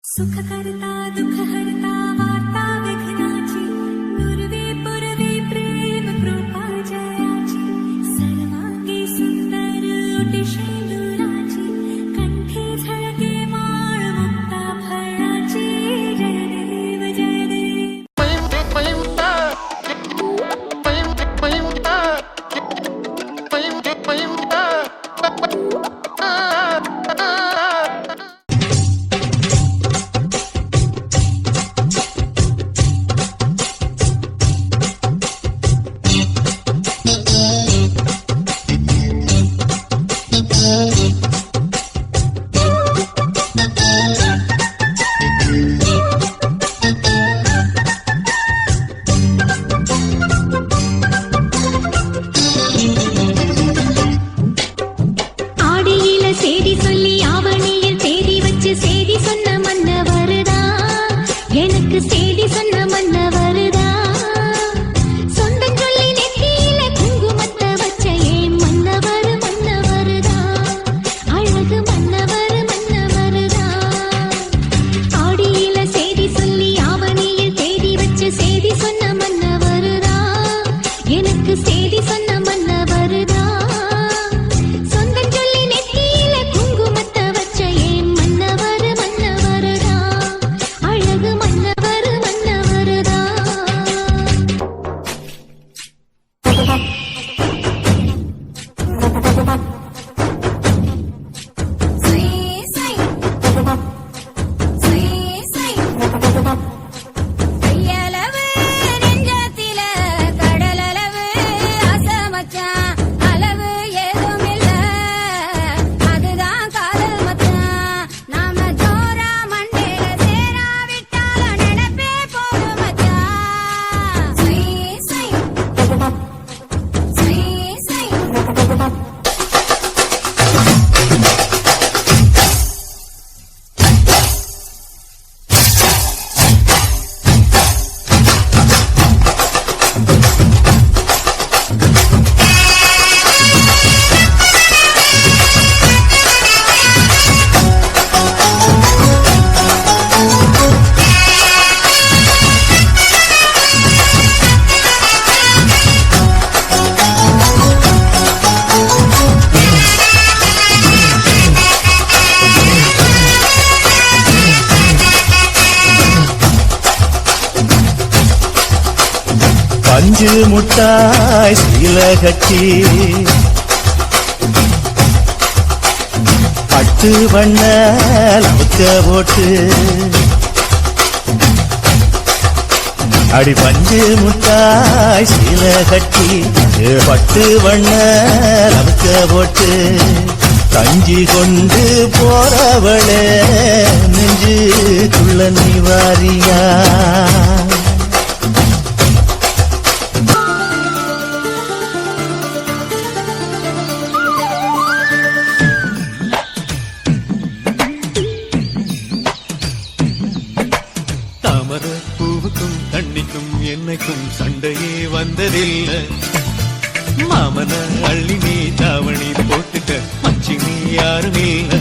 सुख करता दुख हरता वार्ता विघ्नाची नुरवे पुरवे प्रेम कृपा जयाची सर्वांगी सुंदर उटिशे दुराची कंठे झळके माळ मुक्ता फळाची जय देव जय பஞ்சு முட்டாய் சீல கட்டி பட்டு வண்ண லவுக்க போட்டு அடி பஞ்சு முட்டாய் சீல கட்டி பட்டு வண்ண லவுக்க போட்டு கஞ்சி கொண்டு போறவளே நெஞ்சுக்குள்ள நீ வாரியா பூவுக்கும் தண்ணிக்கும் என்னைக்கும் சண்டையே வந்ததில்லை மாமன அள்ளி நீ தாவணி போட்டுக்க மச்சி நீ யாரும் இல்லை